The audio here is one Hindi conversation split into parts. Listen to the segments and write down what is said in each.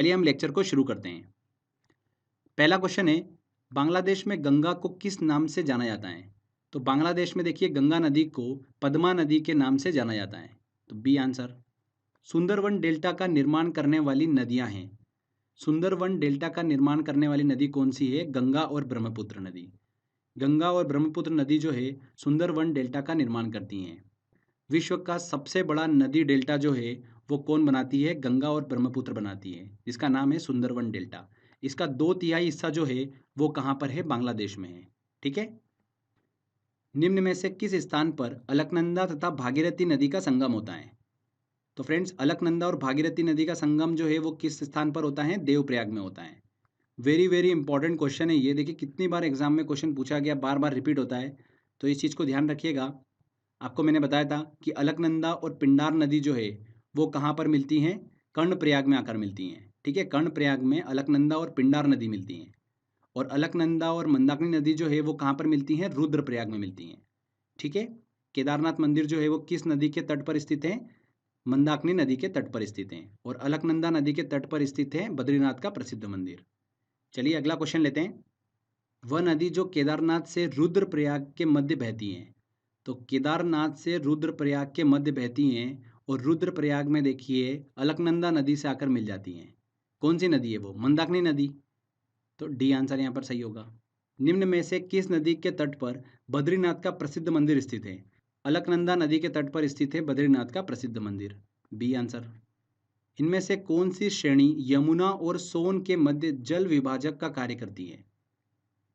चलिए हम लेक्चर को शुरू करते हैं। पहला क्वेश्चन है, बांग्लादेश में गंगा को किस नाम से जाना जाता है? तो बांग्लादेश में देखिए गंगा नदी को पद्मा नदी के नाम से जाना जाता है। तो बी आंसर। सुंदरवन डेल्टा का निर्माण करने वाली नदियां हैं। सुंदरवन डेल्टा का निर्माण करने वाली नदी कौन सी है? गंगा और ब्रह्मपुत्र नदी। गंगा और ब्रह्मपुत्र नदी जो है सुंदरवन डेल्टा का निर्माण करती हैं। विश्व का सबसे बड़ा नदी डेल्टा जो है वो कौन बनाती है? गंगा और ब्रह्मपुत्र बनाती है, जिसका नाम है सुंदरवन डेल्टा। इसका 2/3 हिस्सा जो है वो कहाँ पर है? बांग्लादेश में है। ठीक है। निम्न में से किस स्थान पर अलकनंदा तथा भागीरथी नदी का संगम होता है? तो फ्रेंड्स, अलकनंदा और भागीरथी नदी का संगम जो है वो किस स्थान पर होता है? देवप्रयाग में होता है। वेरी वेरी इंपॉर्टेंट क्वेश्चन है ये। देखिए कितनी बार एग्जाम में क्वेश्चन पूछा गया, बार बार रिपीट होता है, तो इस चीज़ को ध्यान रखिएगा। आपको मैंने बताया था कि अलकनंदा और पिंडार नदी जो है वो कहाँ पर मिलती हैं? कर्णप्रयाग में आकर मिलती हैं। ठीक है, कर्णप्रयाग में अलकनंदा और पिंडार नदी मिलती हैं। और अलकनंदा और मंदाकिनी नदी जो है वो कहाँ पर मिलती हैं? रुद्रप्रयाग में मिलती हैं। ठीक है। केदारनाथ मंदिर जो है वो किस नदी के तट पर स्थित है? मंदाकिनी नदी के तट पर स्थित है। और अलकनंदा नदी के तट पर स्थित है बद्रीनाथ का प्रसिद्ध मंदिर। चलिए अगला क्वेश्चन लेते हैं। वह नदी जो केदारनाथ से रुद्रप्रयाग के मध्य बहती हैं। तो केदारनाथ से रुद्रप्रयाग के मध्य बहती हैं और रुद्रप्रयाग में देखिए अलकनंदा नदी से आकर मिल जाती हैं। कौन सी नदी है वो? मंदाकिनी नदी। तो डी आंसर यहाँ पर सही होगा। निम्न में से किस नदी के तट पर बद्रीनाथ का प्रसिद्ध मंदिर स्थित है? अलकनंदा नदी के तट पर स्थित है बद्रीनाथ का प्रसिद्ध मंदिर। B answer. इनमें से कौन सी श्रेणी यमुना और सोन के मध्य जल विभाजक का कार्य करती है?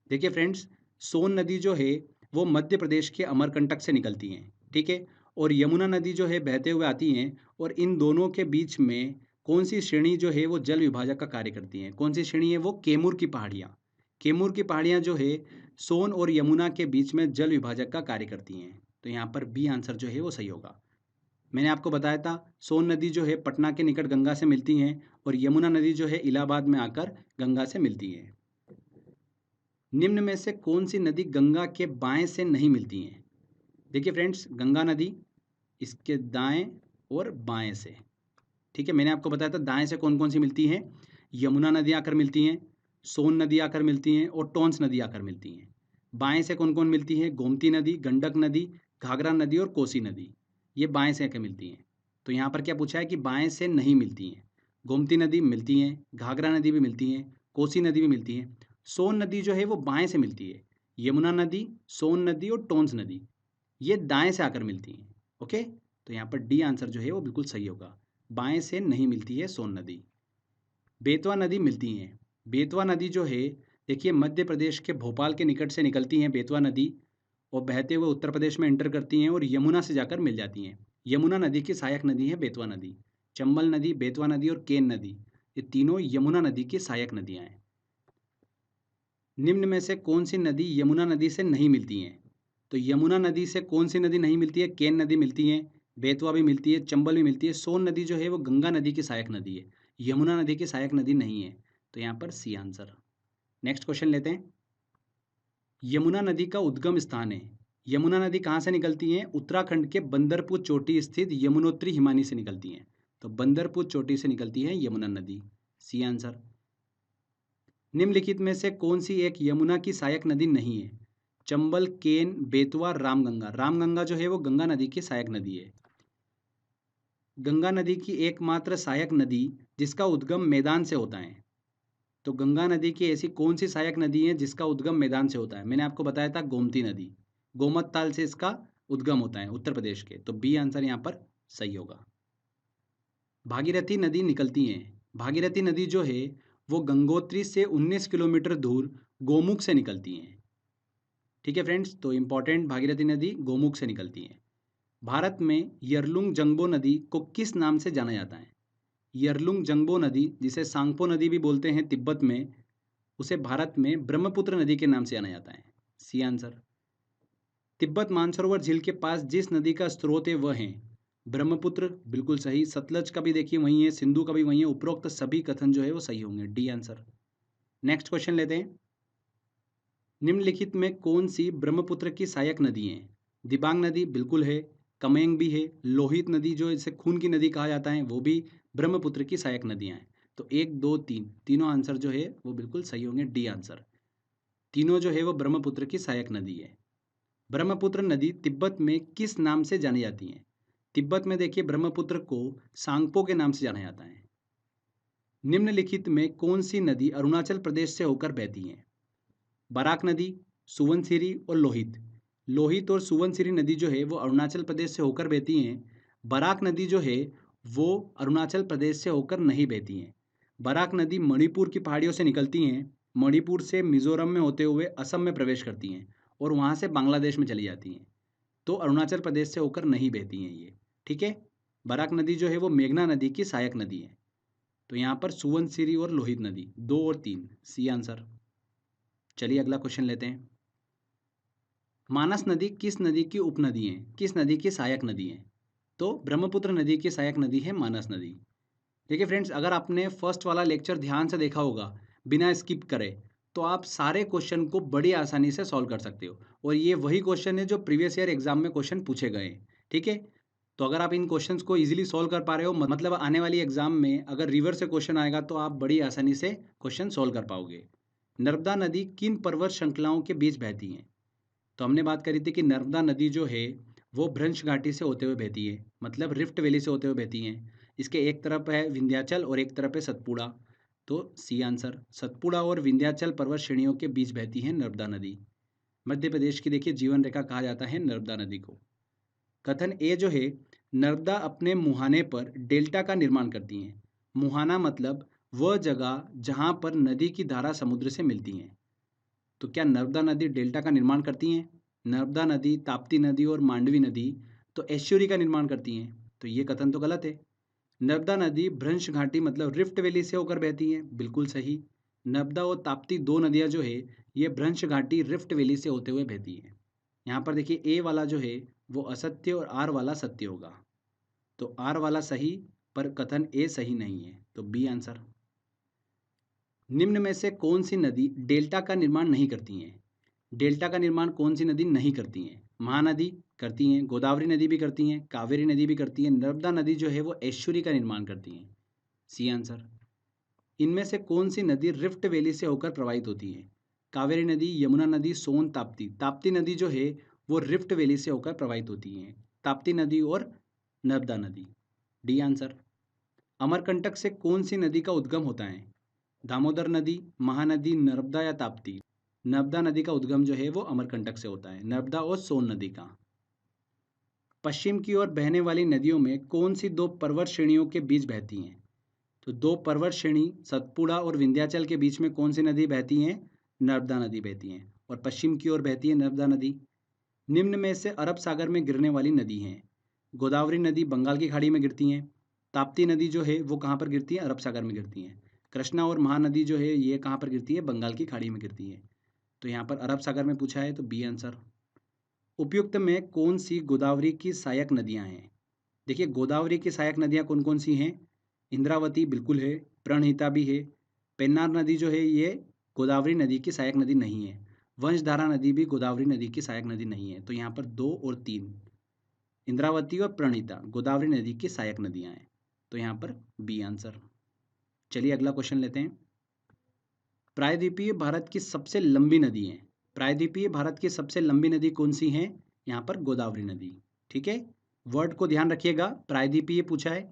देखिए फ्रेंड्स, सोन नदी जो है वो मध्य प्रदेश के अमरकंटक से निकलती हैं। ठीक है। और यमुना नदी जो है बहते हुए आती हैं और इन दोनों के बीच में कौन सी श्रेणी जो है वो जल विभाजक का कार्य करती हैं? कौन सी श्रेणी है वो? कैमूर की पहाड़ियाँ। कैमूर की पहाड़ियाँ जो है सोन और यमुना के बीच में जल विभाजक का कार्य करती हैं। तो यहाँ पर बी आंसर जो है वो सही होगा। मैंने आपको बताया था सोन नदी जो है पटना के निकट गंगा से मिलती हैं और यमुना नदी जो है इलाहाबाद में आकर गंगा से मिलती है। निम्न में से कौन सी नदी गंगा के बाएं से नहीं मिलती हैं? देखिए फ्रेंड्स, गंगा नदी इसके दाएं और बाएं से। ठीक है, मैंने आपको बताया था दाएं से कौन कौन सी मिलती हैं। यमुना नदी आकर मिलती हैं, सोन नदी आकर मिलती हैं और टोंस नदी आकर मिलती हैं। बाएं से कौन कौन मिलती है? गोमती नदी, गंडक नदी, घाघरा नदी और कोसी नदी। ये बाएं से आकर मिलती हैं। तो यहाँ पर क्या पूछा है कि बाएं से नहीं मिलती हैं। गोमती नदी मिलती हैं, घाघरा नदी भी मिलती हैं, कोसी नदी भी मिलती है। सोन नदी जो है वो बाएं से मिलती है। यमुना नदी, सोन नदी और टोंस नदी ये दाएं से आकर मिलती हैं। ओके, तो यहाँ पर डी आंसर जो है वो बिल्कुल सही होगा। बाएं से नहीं मिलती है सोन नदी। बेतवा नदी मिलती हैं। बेतवा नदी जो है देखिए मध्य प्रदेश के भोपाल के निकट से निकलती हैं बेतवा नदी और बहते हुए उत्तर प्रदेश में एंटर करती हैं और यमुना से जाकर मिल जाती हैं। यमुना नदी की सहायक नदी है बेतवा नदी। चंबल नदी, बेतवा नदी और केन नदी ये तीनों यमुना नदी की सहायक नदियाँ हैं। निम्न में से कौन सी नदी यमुना नदी से नहीं मिलती हैं? तो यमुना नदी से कौन सी नदी नहीं मिलती है? केन नदी मिलती है, बेतवा भी मिलती है, चंबल भी मिलती है। सोन नदी जो है वो गंगा नदी की सहायक नदी है, यमुना नदी की सहायक नदी नहीं है। तो यहाँ पर सी आंसर। नेक्स्ट क्वेश्चन लेते हैं। यमुना नदी का उद्गम स्थान है। यमुना नदी कहाँ से निकलती है? उत्तराखंड के बंदरपुर चोटी स्थित यमुनोत्री हिमानी से निकलती हैं। तो बंदरपुर चोटी से निकलती है यमुना नदी। C answer. निम्नलिखित में से कौन सी एक यमुना की सहायक नदी नहीं है? चंबल, केन, बेतवा, रामगंगा। रामगंगा जो है वो गंगा नदी की सहायक नदी है। गंगा नदी की एकमात्र सहायक नदी जिसका उद्गम मैदान से होता है। तो गंगा नदी की ऐसी कौन सी सहायक नदी है जिसका उद्गम मैदान से होता है? मैंने आपको बताया था गोमती नदी। गोमत ताल से इसका उद्गम होता है उत्तर प्रदेश के। तो बी आंसर यहाँ पर सही होगा। भागीरथी नदी निकलती है। भागीरथी नदी जो है वो गंगोत्री से 19 किलोमीटर दूर गोमुख से निकलती हैं। ठीक है फ्रेंड्स, तो इंपॉर्टेंट, भागीरथी नदी गोमुख से निकलती है। भारत में यरलुंग जंगबो नदी को किस नाम से जाना जाता है? यरलुंग जंगबो नदी, जिसे सांगपो नदी भी बोलते हैं तिब्बत में, उसे भारत में ब्रह्मपुत्र नदी के नाम से जाना जाता है। C answer. तिब्बत मानसरोवर झील के पास जिस नदी का स्रोत है वह है ब्रह्मपुत्र। बिल्कुल सही। सतलज का भी देखिए वही है, सिंधु का भी वही है। उपरोक्त सभी कथन जो है वो सही होंगे। D answer. नेक्स्ट क्वेश्चन लेते हैं। निम्नलिखित में कौन सी ब्रह्मपुत्र की सहायक नदी है? दिबांग नदी बिल्कुल है, कमेंग भी है, लोहित नदी जो इसे खून की नदी कहा जाता है वो भी ब्रह्मपुत्र की सहायक नदियां हैं। तो 1, 2, 3 तीनों आंसर जो है वो बिल्कुल सही होंगे, डी आंसर। तीनों जो है वो ब्रह्मपुत्र की सहायक नदी है। ब्रह्मपुत्र नदी तिब्बत में किस नाम से जानी जाती है? तिब्बत में देखिए ब्रह्मपुत्र को सांगपो के नाम से जाना जाता है। निम्नलिखित में कौन सी नदी अरुणाचल प्रदेश से होकर बहती है? बराक नदी, सुवनसिरी और लोहित। लोहित और सुवनसिरी नदी जो है वो अरुणाचल प्रदेश से होकर बहती हैं। बराक नदी जो है वो अरुणाचल प्रदेश से होकर नहीं बहती हैं। बराक नदी मणिपुर की पहाड़ियों से निकलती हैं, मणिपुर से मिजोरम में होते हुए असम में प्रवेश करती हैं और वहाँ से बांग्लादेश में चली जाती हैं। तो अरुणाचल प्रदेश से होकर नहीं बहती हैं ये, ठीक है। बराक नदी जो है वो मेघना नदी की सहायक नदी है। तो यहाँ पर सुवनसिरी और लोहित नदी 2 और 3 सी आंसर। चलिए अगला क्वेश्चन लेते हैं। मानस नदी किस नदी की उपनदी है, किस नदी की सहायक नदी है? तो ब्रह्मपुत्र नदी की सहायक नदी है मानस नदी। देखिए फ्रेंड्स, अगर आपने फर्स्ट वाला लेक्चर ध्यान से देखा होगा बिना स्किप करे, तो आप सारे क्वेश्चन को बड़ी आसानी से सॉल्व कर सकते हो। और ये वही क्वेश्चन है जो प्रीवियस ईयर एग्जाम में क्वेश्चन पूछे गए हैं, ठीक है। तो अगर आप इन क्वेश्चंस को इजीली सॉल्व कर पा रहे हो, मतलब आने वाली एग्जाम में अगर रिवर्स से क्वेश्चन आएगा तो आप बड़ी आसानी से क्वेश्चन सॉल्व कर पाओगे। नर्मदा नदी किन पर्वत श्रृंखलाओं के बीच बहती है? तो हमने बात करी थी कि नर्मदा नदी जो है वो भ्रंश घाटी से होते हुए बहती है, मतलब रिफ्ट वैली से होते हुए बहती हैं। इसके एक तरफ है विंध्याचल और एक तरफ है सतपुड़ा। तो सी आंसर, सतपुड़ा और विंध्याचल पर्वत श्रेणियों के बीच बहती है नर्मदा नदी। मध्य प्रदेश की देखिए जीवन रेखा कहा जाता है नर्मदा नदी को। कथन ए जो है, नर्मदा अपने मुहाने पर डेल्टा का निर्माण करती हैं। मुहाना मतलब वह जगह जहाँ पर नदी की धारा समुद्र से मिलती हैं। तो क्या नर्मदा नदी डेल्टा का निर्माण करती हैं? नर्मदा नदी, ताप्ती नदी और मांडवी नदी तो एस्चुरी का निर्माण करती हैं। तो ये कथन तो गलत है। नर्मदा नदी भ्रंश घाटी मतलब रिफ्ट वैली से होकर बहती है, बिल्कुल सही। नर्मदा और ताप्ती दो नदियां जो है ये भ्रंश घाटी रिफ्ट वैली से होते हुए बहती है। यहाँ पर देखिए ए वाला जो है वो असत्य और आर वाला सत्य होगा। तो आर वाला सही पर कथन ए सही नहीं है, तो बी आंसर। निम्न में से कौन सी नदी डेल्टा का निर्माण नहीं करती हैं? डेल्टा का निर्माण कौन सी नदी नहीं करती हैं? महानदी करती हैं, गोदावरी नदी भी करती हैं, कावेरी नदी भी करती हैं, नर्मदा नदी जो है वो एश्वरी का निर्माण करती हैं। C answer. इनमें से कौन सी नदी रिफ्ट वैली से होकर प्रवाहित होती है? कावेरी नदी, यमुना नदी, सोन, ताप्ती। ताप्ती नदी जो है वो रिफ्ट वैली से होकर प्रवाहित होती है। ताप्ती नदी और नर्मदा नदी, डी आंसर। अमरकंटक से कौन सी नदी का उद्गम होता है? दामोदर नदी, महानदी, नर्मदा या ताप्ती? नर्मदा नदी का उद्गम जो है वो अमरकंटक से होता है, नर्मदा और सोन नदी का। पश्चिम की ओर बहने वाली नदियों में कौन सी दो पर्वत श्रेणियों के बीच बहती हैं? तो दो पर्वत श्रेणी सतपुड़ा और विंध्याचल के बीच में कौन सी नदी बहती हैं? नर्मदा नदी बहती हैं और पश्चिम की ओर बहती है नर्मदा नदी। निम्न में से अरब सागर में गिरने वाली नदी हैं। गोदावरी नदी बंगाल की खाड़ी में गिरती हैं। ताप्ती नदी जो है वो कहाँ पर गिरती है? अरब सागर में गिरती हैं। कृष्णा और महानदी जो है ये कहाँ पर गिरती है? बंगाल की खाड़ी में गिरती है। तो यहाँ पर अरब सागर में पूछा है, तो बी आंसर। उपयुक्त में कौन सी गोदावरी की सहायक नदियाँ हैं? देखिए गोदावरी की सहायक नदियाँ कौन कौन सी हैं? इंद्रावती बिल्कुल है, प्रणहिता भी है। पेन्नार नदी जो है ये गोदावरी नदी की सहायक नदी नहीं है। वंशधारा नदी भी गोदावरी नदी की सहायक नदी नहीं है। तो यहाँ पर 2 और 3, इंद्रावती और प्रणहिता गोदावरी नदी की सहायक नदियाँ हैं। तो यहाँ पर बी आंसर। चलिए अगला क्वेश्चन लेते हैं। प्रायद्वीपीय भारत की सबसे लंबी नदी है। प्रायद्वीपीय भारत की सबसे लंबी नदी कौन सी है? यहाँ पर गोदावरी नदी, ठीक है। वर्ड को ध्यान रखिएगा, प्रायद्वीपीय पूछा है,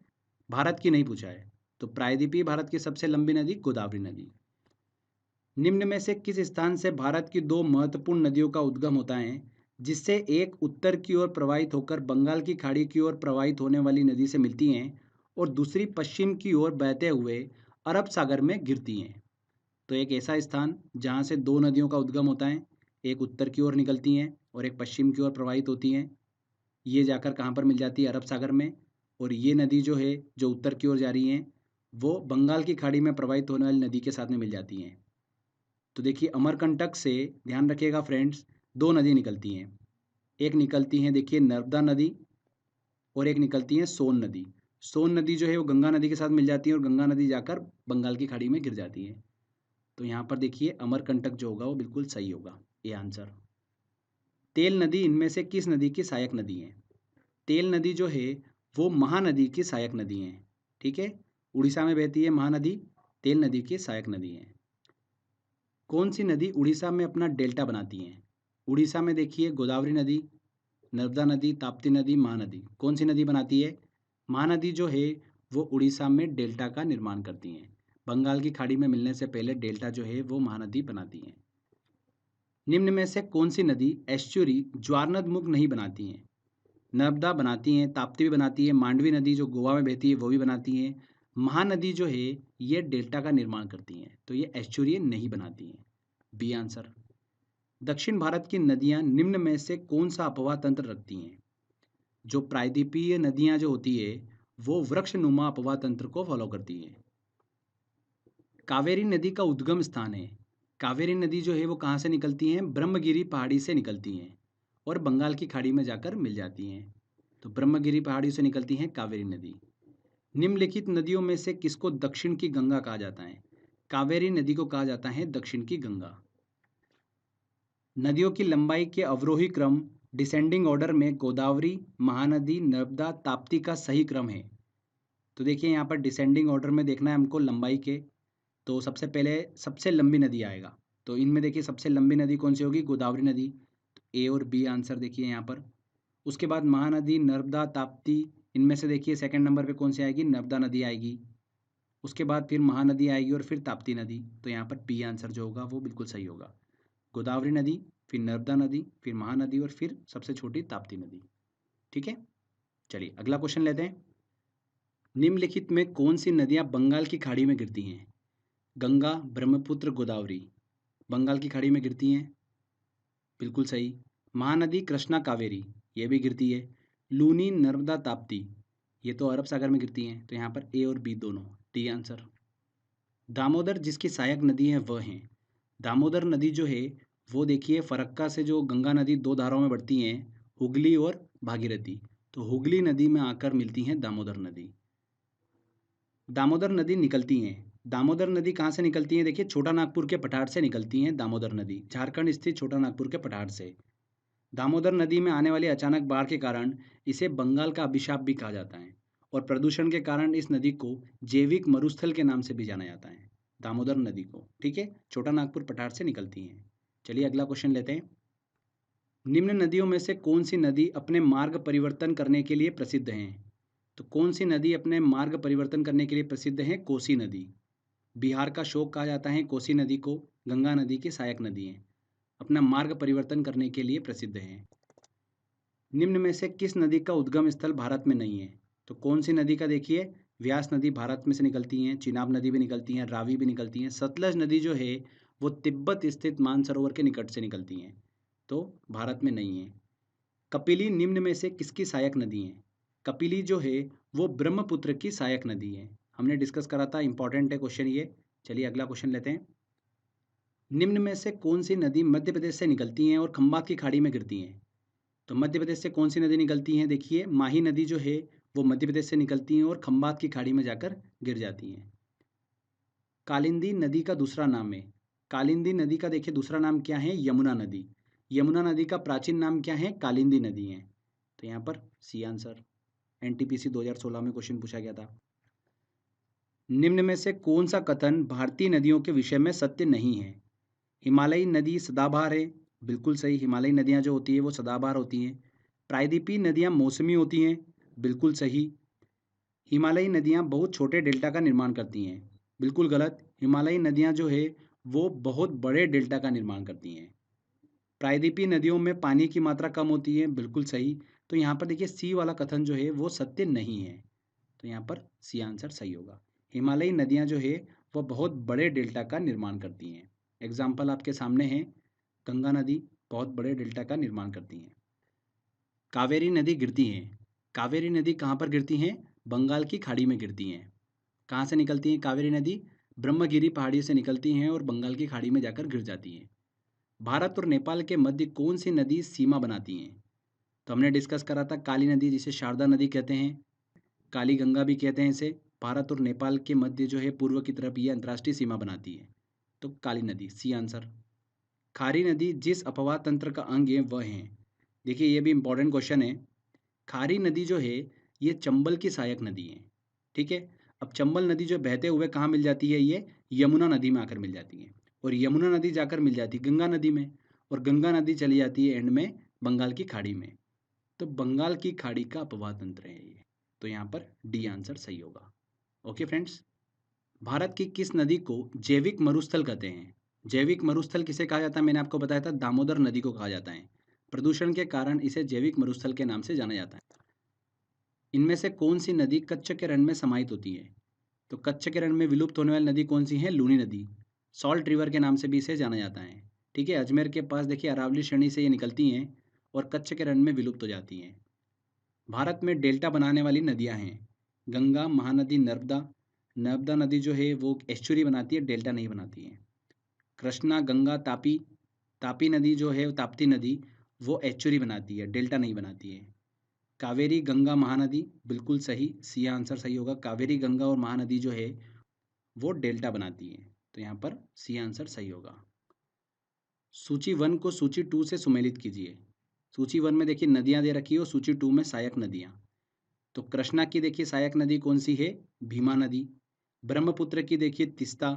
भारत की नहीं पूछा है। तो प्रायद्वीपीय भारत की सबसे लंबी नदी गोदावरी नदी। निम्न में से किस स्थान से भारत की दो महत्वपूर्ण नदियों का उद्गम होता है, जिससे एक उत्तर की ओर प्रवाहित होकर बंगाल की खाड़ी की ओर प्रवाहित होने वाली नदी से मिलती हैं और दूसरी पश्चिम की ओर बहते हुए अरब सागर में गिरती हैं? तो एक ऐसा स्थान जहाँ से दो नदियों का उद्गम होता है, एक उत्तर की ओर निकलती हैं और एक पश्चिम की ओर प्रवाहित होती हैं, ये जाकर कहाँ पर मिल जाती है? अरब सागर में। और ये नदी जो है जो उत्तर की ओर जा रही हैं वो बंगाल की खाड़ी में प्रवाहित होने वाली नदी के साथ में मिल जाती हैं। तो देखिए अमरकंटक से ध्यान रखिएगा फ्रेंड्स, दो नदी निकलती हैं। एक निकलती हैं देखिए नर्मदा नदी और एक निकलती है सोन नदी। सोन नदी जो है वो गंगा नदी के साथ मिल जाती है और गंगा नदी जाकर बंगाल की खाड़ी में गिर जाती है। तो यहाँ पर देखिए अमरकंटक जो होगा वो बिल्कुल सही होगा, ये आंसर। तेल नदी इनमें से किस नदी की सहायक नदी है? तेल नदी जो है वो महानदी की सहायक नदी है, ठीक है। उड़ीसा में बहती है महानदी तेल नदी की सहायक नदी है। कौन सी नदी उड़ीसा में अपना डेल्टा बनाती है? उड़ीसा में देखिए गोदावरी नदी, नर्मदा नदी, ताप्ती नदी, महानदी। कौन सी नदी बनाती है? महानदी जो है वो उड़ीसा में डेल्टा का निर्माण करती हैं। बंगाल की खाड़ी में मिलने से पहले डेल्टा जो है वो महानदी बनाती हैं। निम्न में से कौन सी नदी एस्चुरी ज्वारनदमुख नहीं बनाती हैं? नर्मदा बनाती हैं, ताप्ती भी बनाती है, मांडवी नदी जो गोवा में बहती है वो भी बनाती हैं। महानदी जो है ये डेल्टा का निर्माण करती हैं, तो ये एस्चुरी नहीं बनाती हैं। B answer. दक्षिण भारत की नदियां निम्न में से कौन सा अपवाह तंत्र रखती हैं? जो प्रायद्वीपीय नदियां जो होती है वो वृक्षनुमा अपवाह तंत्र को फॉलो करती हैं। कावेरी नदी का उद्गम स्थान है। कावेरी नदी जो है वो कहाँ से निकलती हैं? ब्रह्मगिरी पहाड़ी से निकलती हैं और बंगाल की खाड़ी में जाकर मिल जाती हैं। तो ब्रह्मगिरी पहाड़ी से निकलती हैं कावेरी नदी। निम्नलिखित नदियों में से किसको दक्षिण की गंगा कहा जाता है? कावेरी नदी को कहा जाता है दक्षिण की गंगा। नदियों की लंबाई के अवरोही क्रम डिसेंडिंग ऑर्डर में गोदावरी, महानदी, नर्मदा, ताप्ती का सही क्रम है। तो देखिए यहाँ पर डिसेंडिंग ऑर्डर में देखना है हमको लंबाई के, तो सबसे पहले सबसे लंबी नदी आएगा। तो इनमें देखिए सबसे लंबी नदी कौन सी होगी? गोदावरी नदी। तो ए और बी आंसर देखिए यहाँ पर। उसके बाद महानदी, नर्मदा, ताप्ती, इनमें से देखिए सेकंड नंबर पे कौन सी आएगी? नर्मदा नदी आएगी। उसके बाद फिर महानदी आएगी और फिर ताप्ती नदी। तो यहाँ पर बी आंसर जो होगा वो बिल्कुल सही होगा। गोदावरी नदी, फिर नर्मदा नदी, फिर महानदी और फिर सबसे छोटी ताप्ती नदी। ठीक है, चलिए अगला क्वेश्चन लेते हैं। निम्नलिखित में कौन सी नदियाँ बंगाल की खाड़ी में गिरती हैं? गंगा, ब्रह्मपुत्र, गोदावरी। बंगाल की खाड़ी में गिरती हैं, बिल्कुल सही। महानदी कृष्णा, कावेरी, ये भी गिरती है। लूनी, नर्मदा, ताप्ती, ये तो अरब सागर में गिरती हैं। तो यहाँ पर ए और बी दोनों, डी आंसर। दामोदर जिसकी सहायक नदी है वह हैं। दामोदर नदी जो है वो देखिए फरक्का से जो गंगा नदी दो धाराओं में बढ़ती हैं, हुगली और भागीरथी, तो हुगली नदी में आकर मिलती हैं दामोदर नदी। दामोदर नदी निकलती हैं, दामोदर नदी कहाँ से निकलती हैं? देखिए छोटा नागपुर के पठार से निकलती हैं दामोदर नदी, झारखंड स्थित छोटा नागपुर के पठार से। दामोदर नदी में आने वाली अचानक बाढ़ के कारण इसे बंगाल का अभिशाप भी कहा जाता है और प्रदूषण के कारण इस नदी को जैविक मरुस्थल के नाम से भी जाना जाता है, दामोदर नदी को। ठीक है, छोटा नागपुर पठार से निकलती हैं। चलिए अगला क्वेश्चन लेते हैं। निम्न नदियों में से कौन सी नदी अपने मार्ग परिवर्तन करने के लिए प्रसिद्ध है? तो कौन सी नदी अपने मार्ग परिवर्तन करने के लिए प्रसिद्ध है? कोसी नदी। बिहार का शोक कहा जाता है कोसी नदी को, गंगा नदी की सहायक नदी है, अपना मार्ग परिवर्तन करने के लिए प्रसिद्ध है। निम्न में से किस नदी का उद्गम स्थल भारत में नहीं है? तो कौन सी नदी का? देखिए व्यास नदी भारत में से निकलती हैं, चिनाब नदी भी निकलती हैं, रावी भी निकलती हैं। सतलज नदी जो है वो तिब्बत स्थित मानसरोवर के निकट से निकलती हैं, तो भारत में नहीं है। कपिली निम्न में से किसकी सहायक नदी है? कपिली जो है वो ब्रह्मपुत्र की सहायक नदी है, हमने डिस्कस करा था, इंपॉर्टेंट है क्वेश्चन ये। चलिए अगला क्वेश्चन लेते हैं। निम्न में से कौन सी नदी मध्य प्रदेश से निकलती हैं और खंबात की खाड़ी में गिरती हैं? तो मध्य प्रदेश से कौन सी नदी निकलती हैं? देखिए माही नदी जो है वो मध्य प्रदेश से निकलती हैं और खंबात की खाड़ी में जाकर गिर जाती हैं। कालिंदी नदी का दूसरा नाम है, कालिंदी नदी का देखिए दूसरा नाम क्या है? यमुना नदी। यमुना नदी का प्राचीन नाम क्या है? कालिंदी नदी है। तो यहाँ पर सी आंसर। एनटीपीसी 2016 में क्वेश्चन पूछा गया था। निम्न में से कौन सा कथन भारतीय नदियों के विषय में सत्य नहीं है? हिमालयी नदी सदाबहार है, बिल्कुल सही। हिमालयी नदियाँ जो होती है वो सदाबहार होती हैं। प्रायद्वीपीय नदियाँ मौसमी होती हैं, बिल्कुल सही। हिमालयी नदियाँ बहुत छोटे डेल्टा का निर्माण करती हैं, बिल्कुल गलत। हिमालयी नदियाँ जो है वो बहुत बड़े डेल्टा का निर्माण करती हैं। प्रायद्वीपीय नदियों में पानी की मात्रा कम होती है, बिल्कुल सही। तो यहाँ पर देखिए सी वाला कथन जो है वो सत्य नहीं है, तो यहाँ पर सी आंसर सही होगा। हिमालयी नदियाँ जो है वो बहुत बड़े डेल्टा का निर्माण करती हैं। एग्जाम्पल आपके सामने है, गंगा नदी बहुत बड़े डेल्टा का निर्माण करती हैं। कावेरी नदी गिरती हैं, कावेरी नदी कहाँ पर गिरती हैं? बंगाल की खाड़ी में गिरती हैं। कहाँ से निकलती हैं कावेरी नदी? ब्रह्मगिरी पहाड़ी से निकलती हैं और बंगाल की खाड़ी में जाकर गिर जाती हैं। भारत और नेपाल के मध्य कौन सी नदी सीमा बनाती हैं? तो हमने डिस्कस करा था काली नदी, जिसे शारदा नदी कहते हैं, काली गंगा भी कहते हैं इसे। भारत और नेपाल के मध्य जो है पूर्व की तरफ ये अंतर्राष्ट्रीय सीमा बनाती है, तो काली नदी, सी आंसर। खारी नदी जिस अपवाह तंत्र का अंग है वह है। देखिए ये भी इंपॉर्टेंट क्वेश्चन है। खारी नदी जो है ये चंबल की सहायक नदी है, ठीक है। अब चंबल नदी जो बहते हुए कहाँ मिल जाती है, ये यमुना नदी में आकर मिल जाती है, और यमुना नदी जाकर मिल जाती है गंगा नदी में, और गंगा नदी चली जाती है एंड में बंगाल की खाड़ी में। तो बंगाल की खाड़ी का अपवाह तंत्र है ये, तो यहाँ पर डी आंसर सही होगा। ओके फ्रेंड्स, भारत की किस नदी को जैविक मरुस्थल कहते हैं? जैविक मरुस्थल किसे कहा जाता है? मैंने आपको बताया था दामोदर नदी को कहा जाता है। प्रदूषण के कारण इसे जैविक मरुस्थल के नाम से जाना जाता है। इनमें से कौन सी नदी कच्छ के रण में समाहित होती है? तो कच्छ के रण में विलुप्त होने वाली नदी कौन सी है? लूनी नदी। सॉल्ट रिवर के नाम से भी इसे जाना जाता है। ठीक है, अजमेर के पास देखिए अरावली श्रेणी से ये निकलती हैं और कच्छ के रण में विलुप्त हो जाती हैं। भारत में डेल्टा बनाने वाली नदियां हैं गंगा, महानदी, नर्मदा। नर्मदा नदी जो है वो एस्चुरी बनाती है, डेल्टा नहीं बनाती है। कृष्णा, गंगा, तापी। तापी नदी जो है ताप्ती नदी वो एस्चुरी बनाती है, डेल्टा नहीं बनाती है। कावेरी, गंगा, महानदी, बिल्कुल सही, सी आंसर सही होगा। कावेरी, गंगा और महानदी जो है वो डेल्टा बनाती है, तो यहाँ पर सी आंसर सही होगा। सूची 1 को सूची 2 से सुमेलित कीजिए। सूची 1 में देखिए नदियाँ दे रखी है और सूची 2 में सहायक नदियाँ। तो कृष्णा की देखिए सहायक नदी कौन सी है? भीमा नदी। ब्रह्मपुत्र की देखिए तीस्ता।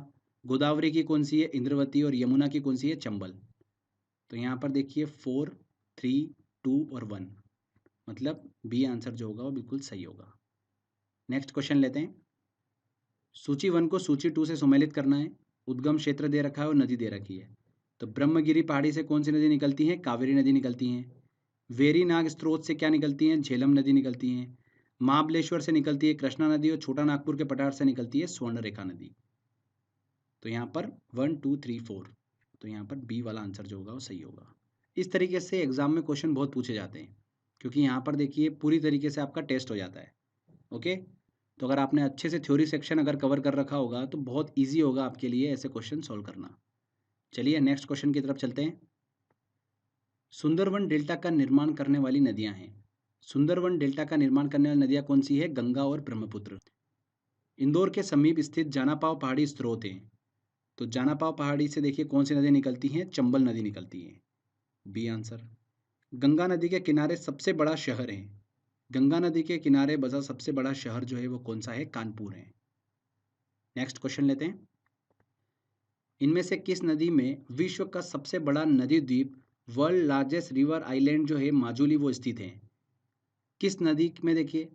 गोदावरी की कौन सी है? इंद्रवती। और यमुना की कौन सी है? चंबल। तो यहाँ पर देखिए 4, 3, 2 और 1, मतलब बी आंसर जो होगा वो बिल्कुल सही होगा। नेक्स्ट क्वेश्चन लेते हैं। सूची 1 को सूची 2 से सुमेलित करना है। उद्गम क्षेत्र दे रखा है और नदी दे रखी है। तो ब्रह्मगिरी पहाड़ी से कौन सी नदी निकलती है? कावेरी नदी निकलती है। वेरीनाग स्रोत से क्या निकलती है? झेलम नदी निकलती है। महाबलेश्वर से निकलती है कृष्णा नदी, और छोटा नागपुर के पठार से निकलती है स्वर्णरेखा नदी। तो यहाँ पर 1, 2, 3, 4, तो यहाँ पर बी वाला आंसर जो होगा वो सही होगा। इस तरीके से एग्जाम में क्वेश्चन बहुत पूछे जाते हैं, क्योंकि यहाँ पर देखिए पूरी तरीके से आपका टेस्ट हो जाता है। ओके, तो अगर आपने अच्छे से थ्योरी सेक्शन अगर कवर कर रखा होगा तो बहुत ईजी होगा आपके लिए ऐसे क्वेश्चन सॉल्व करना। चलिए नेक्स्ट क्वेश्चन की तरफ चलते हैं। सुंदरवन डेल्टा का निर्माण करने वाली नदियां हैं। सुंदरवन डेल्टा का निर्माण करने वाली नदियां कौन सी है? गंगा और ब्रह्मपुत्र। इंदौर के समीप स्थित जानापाव पहाड़ी स्रोत हैं। तो जानापाव पहाड़ी से देखिए कौन सी नदी निकलती हैं? चंबल नदी निकलती है, बी आंसर। गंगा नदी के किनारे सबसे बड़ा शहर है। गंगा नदी के किनारे बसा सबसे बड़ा शहर जो है वो कौन सा है? कानपुर है। नेक्स्ट क्वेश्चन लेते हैं। इनमें से किस नदी में विश्व का सबसे बड़ा नदी द्वीप, वर्ल्ड लार्जेस्ट रिवर आइलैंड जो है माजुली, वो स्थित है? किस नदी में देखिए,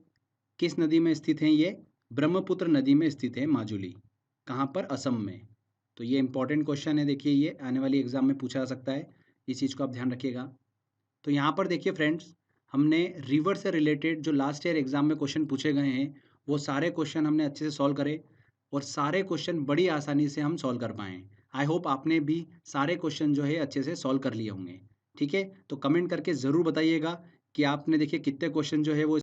किस नदी में स्थित है ये? ब्रह्मपुत्र नदी में स्थित है माजुली। कहाँ पर? असम में। तो ये इंपॉर्टेंट क्वेश्चन है, देखिए ये आने वाली एग्जाम में पूछा जा सकता है, इस चीज़ को आप ध्यान रखिएगा। तो यहाँ पर देखिए फ्रेंड्स, हमने रिवर से रिलेटेड जो लास्ट ईयर एग्जाम में क्वेश्चन पूछे गए हैं वो सारे क्वेश्चन हमने अच्छे से सॉल्व करे, और सारे क्वेश्चन बड़ी आसानी से हम सॉल्व कर पाएँ। आई होप आपने भी सारे क्वेश्चन जो है अच्छे से सॉल्व कर लिए होंगे। ठीक है, तो कमेंट करके ज़रूर बताइएगा कि आपने देखिए कितने क्वेश्चन जो है वो